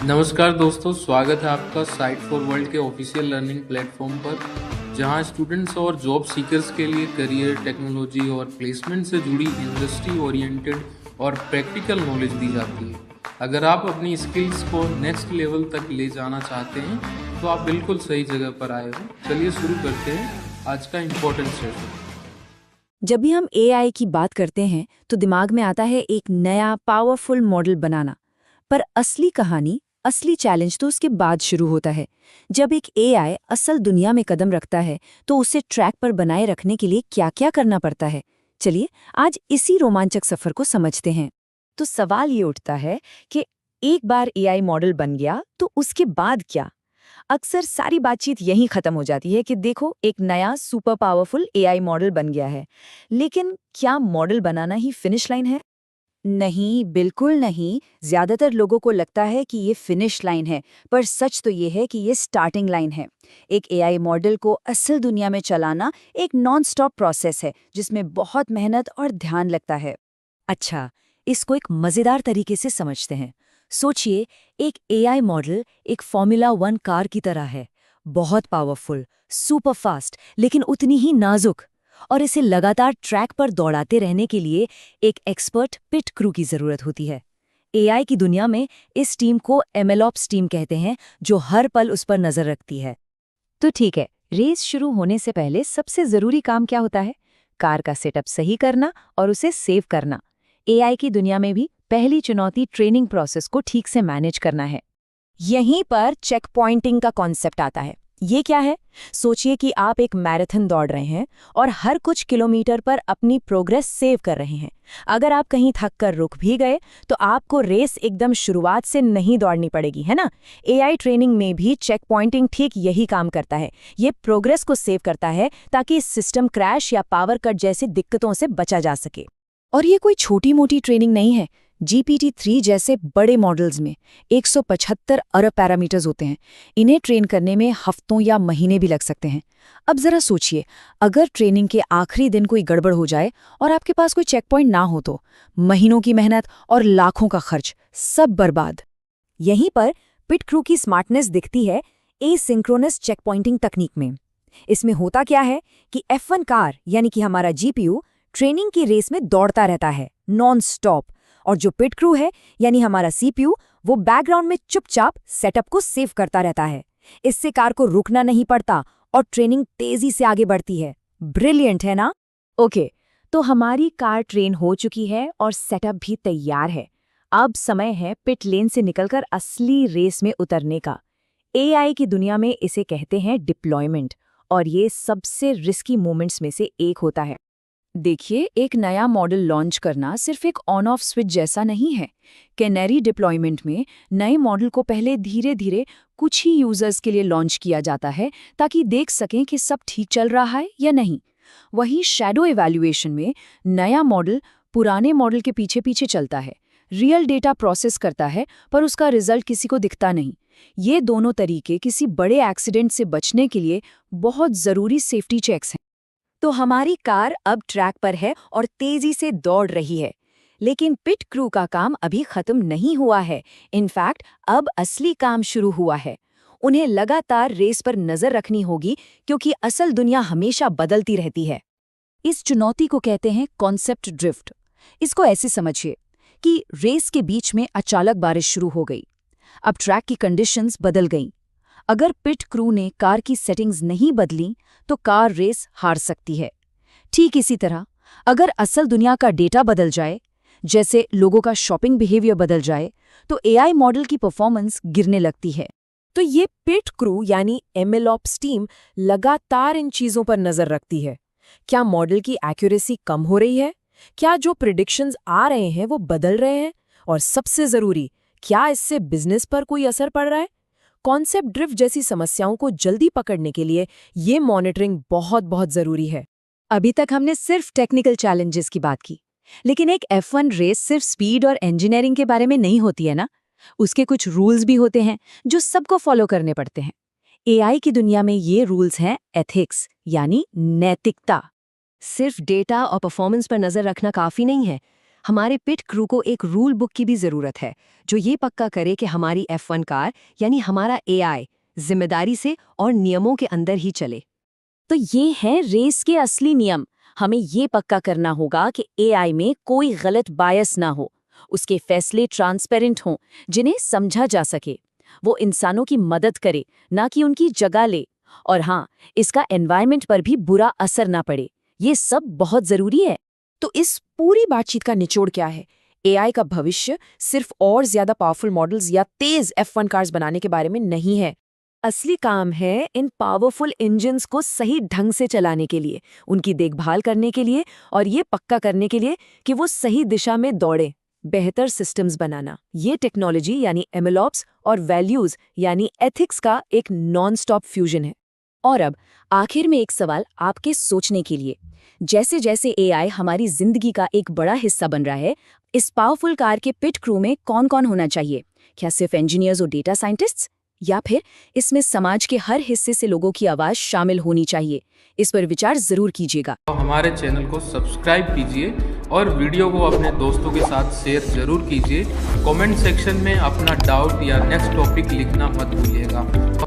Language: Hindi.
नमस्कार दोस्तों, स्वागत है आपका साइट फॉर वर्ल्ड के ऑफिशियल लर्निंग प्लेटफॉर्म पर, जहां स्टूडेंट्स और जॉब सीकर्स के लिए करियर, टेक्नोलॉजी और प्लेसमेंट से जुड़ी इंडस्ट्री ओरिएंटेड और प्रैक्टिकल नॉलेज दी जाती है। अगर आप अपनी स्किल्स को नेक्स्ट लेवल तक ले जाना चाहते हैं, तो आप बिल्कुल सही जगह पर आए हो। चलिए शुरू करते हैं आज का इम्पोर्टेंट सेशन। जब भी हम एआई की बात करते हैं तो दिमाग में आता है एक नया पावरफुल मॉडल बनाना। पर असली कहानी, असली चैलेंज तो उसके बाद शुरू होता है। जब एक एआई असल दुनिया में कदम रखता है तो उसे ट्रैक पर बनाए रखने के लिए क्या-क्या करना पड़ता है। चलिए आज इसी रोमांचक सफर को समझते हैं। तो सवाल ये उठता है कि एक बार एआई मॉडल बन गया तो उसके बाद क्या? अक्सर सारी बातचीत यहीं खत्म हो जाती है कि देखो एक नया सुपर पावरफुल एआई मॉडल बन गया है। लेकिन क्या मॉडल बनाना ही फिनिश लाइन है? नहीं, बिल्कुल नहीं। ज्यादातर लोगों को लगता है कि ये फिनिश लाइन है, पर सच तो ये है कि ये स्टार्टिंग लाइन है। एक एआई मॉडल को असल दुनिया में चलाना एक नॉन स्टॉप प्रोसेस है, जिसमें बहुत मेहनत और ध्यान लगता है। अच्छा, इसको एक मजेदार तरीके से समझते हैं। सोचिए, एक एआई मॉडल एक फॉर्मूला 1 कार की तरह है। बहुत पावरफुल, सुपर फास्ट, लेकिन उतनी ही नाजुक। और इसे लगातार ट्रैक पर दौड़ाते रहने के लिए एक एक्सपर्ट पिट क्रू की जरूरत होती है। एआई की दुनिया में इस टीम को एमएलओप्स टीम कहते हैं, जो हर पल उस पर नजर रखती है। तो ठीक है, रेस शुरू होने से पहले सबसे जरूरी काम क्या होता है? कार का सेटअप सही करना और उसे सेव करना। एआई की दुनिया में भी पहली चुनौती ट्रेनिंग प्रोसेस को ठीक से मैनेज करना है। यहीं पर चेक पॉइंटिंग का कॉन्सेप्ट आता है। ये क्या है? सोचिए कि आप एक मैराथन दौड़ रहे हैं और हर कुछ किलोमीटर पर अपनी प्रोग्रेस सेव कर रहे हैं। अगर आप कहीं थक कर रुक भी गए तो आपको रेस एकदम शुरुआत से नहीं दौड़नी पड़ेगी, है ना? एआई ट्रेनिंग में भी चेक पॉइंटिंग ठीक यही काम करता है। ये प्रोग्रेस को सेव करता है ताकि सिस्टम क्रैश या पावर कट जैसी दिक्कतों से बचा जा सके। और ये कोई छोटी मोटी ट्रेनिंग नहीं है। GPT-3 जैसे बड़े मॉडल्स में 175 अरब पैरामीटर्स होते हैं। इन्हें ट्रेन करने में हफ्तों या महीने भी लग सकते हैं। अब जरा सोचिए, अगर ट्रेनिंग के आखिरी दिन कोई गड़बड़ हो जाए और आपके पास कोई चेक पॉइंट ना हो तो महीनों की मेहनत और लाखों का खर्च सब बर्बाद। यहीं पर पिट क्रू की स्मार्टनेस दिखती है एसिंक्रोनस चेक पॉइंटिंग तकनीक में। इसमें होता क्या है कि F1 कार यानी कि हमारा जीपीयू ट्रेनिंग की रेस में दौड़ता रहता है नॉन स्टॉप, और जो पिट क्रू है यानी हमारा सीपीयू वो बैकग्राउंड में चुपचाप सेटअप को सेव करता रहता है। इससे कार को रुकना नहीं पड़ता और ट्रेनिंग तेजी से आगे बढ़ती है। ब्रिलियंट है ना? ओके, तो हमारी कार ट्रेन हो चुकी है और सेटअप भी तैयार है। अब समय है पिट लेन से निकलकर असली रेस में उतरने का। एआई की दुनिया में इसे कहते हैं डिप्लॉयमेंट, और ये सबसे रिस्की मोमेंट्स में से एक होता है। देखिए, एक नया मॉडल लॉन्च करना सिर्फ एक ऑन ऑफ स्विच जैसा नहीं है। कैनरी डिप्लॉयमेंट में नए मॉडल को पहले धीरे धीरे कुछ ही यूजर्स के लिए लॉन्च किया जाता है, ताकि देख सकें कि सब ठीक चल रहा है या नहीं। वहीं शैडो इवैल्यूएशन में नया मॉडल पुराने मॉडल के पीछे पीछे चलता है, रियल डेटा प्रोसेस करता है, पर उसका रिजल्ट किसी को दिखता नहीं। ये दोनों तरीके किसी बड़े एक्सीडेंट से बचने के लिए बहुत जरूरी सेफ्टी चेक्स हैं। तो हमारी कार अब ट्रैक पर है और तेजी से दौड़ रही है। लेकिन पिट क्रू का काम अभी खत्म नहीं हुआ है। इनफैक्ट अब असली काम शुरू हुआ है। उन्हें लगातार रेस पर नजर रखनी होगी, क्योंकि असल दुनिया हमेशा बदलती रहती है। इस चुनौती को कहते हैं कॉन्सेप्ट ड्रिफ्ट। इसको ऐसे समझिए कि रेस के बीच में अचानक बारिश शुरू हो गई। अब ट्रैक की कंडीशंस बदल गईं। अगर पिट क्रू ने कार की सेटिंग्स नहीं बदली तो कार रेस हार सकती है। ठीक इसी तरह अगर असल दुनिया का डेटा बदल जाए, जैसे लोगों का शॉपिंग बिहेवियर बदल जाए, तो एआई मॉडल की परफॉर्मेंस गिरने लगती है। तो ये पिट क्रू यानी एमएलओप्स टीम लगातार इन चीजों पर नजर रखती है। क्या मॉडल की एक्यूरेसी कम हो रही है? क्या जो प्रिडिक्शंस आ रहे हैं वो बदल रहे हैं? और सबसे जरूरी, क्या इससे बिजनेस पर कोई असर पड़ रहा है? कॉन्सेप्ट ड्रिफ्ट जैसी समस्याओं को जल्दी पकड़ने के लिए ये मॉनिटरिंग बहुत जरूरी है। अभी तक हमने सिर्फ टेक्निकल चैलेंजेस की बात की, लेकिन एक F1 रेस सिर्फ स्पीड और इंजीनियरिंग के बारे में नहीं होती है ना। उसके कुछ रूल्स भी होते हैं जो सबको फॉलो करने पड़ते हैं। एआई की दुनिया में ये रूल्स हैं एथिक्स यानी नैतिकता। सिर्फ डेटा और परफॉर्मेंस पर नजर रखना काफी नहीं है। हमारे पिट क्रू को एक रूल बुक की भी जरूरत है जो ये पक्का करे कि हमारी F1 कार यानी हमारा AI जिम्मेदारी से और नियमों के अंदर ही चले। तो ये हैं रेस के असली नियम। हमें ये पक्का करना होगा कि एआई में कोई गलत बायस ना हो, उसके फैसले ट्रांसपेरेंट हों, जिन्हें समझा जा सके। वो इंसानों की मदद करे, ना कि उनकी जगह ले। और हाँ, इसका एनवायरनमेंट पर भी बुरा असर ना पड़े। ये सब बहुत जरूरी है। तो इस पूरी बातचीत का निचोड़ क्या है? एआई का भविष्य सिर्फ और ज्यादा पावरफुल मॉडल्स या तेज F1 कार्स बनाने के बारे में नहीं है। असली काम है इन पावरफुल इंजन्स को सही ढंग से चलाने के लिए, उनकी देखभाल करने के लिए और ये पक्का करने के लिए कि वो सही दिशा में दौड़े। बेहतर सिस्टम्स बनाना, ये टेक्नोलॉजी यानी एमएलओप्स और वैल्यूज यानी एथिक्स का एक नॉन स्टॉप फ्यूजन है। और अब आखिर में एक सवाल आपके सोचने के लिए। जैसे जैसे एआई हमारी जिंदगी का एक बड़ा हिस्सा बन रहा है, इस पावरफुल कार के पिट क्रू में कौन कौन होना चाहिए? क्या सिर्फ इंजीनियर्स और डेटा साइंटिस्ट्स, या फिर इसमें समाज के हर हिस्से से लोगों की आवाज शामिल होनी चाहिए? इस पर विचार जरूर कीजिएगा। तो हमारे चैनल को सब्सक्राइब कीजिए और वीडियो को अपने दोस्तों के साथ शेयर जरूर कीजिए। कमेंट सेक्शन में अपना डाउट या नेक्स्ट टॉपिक लिखना मत भूलिएगा।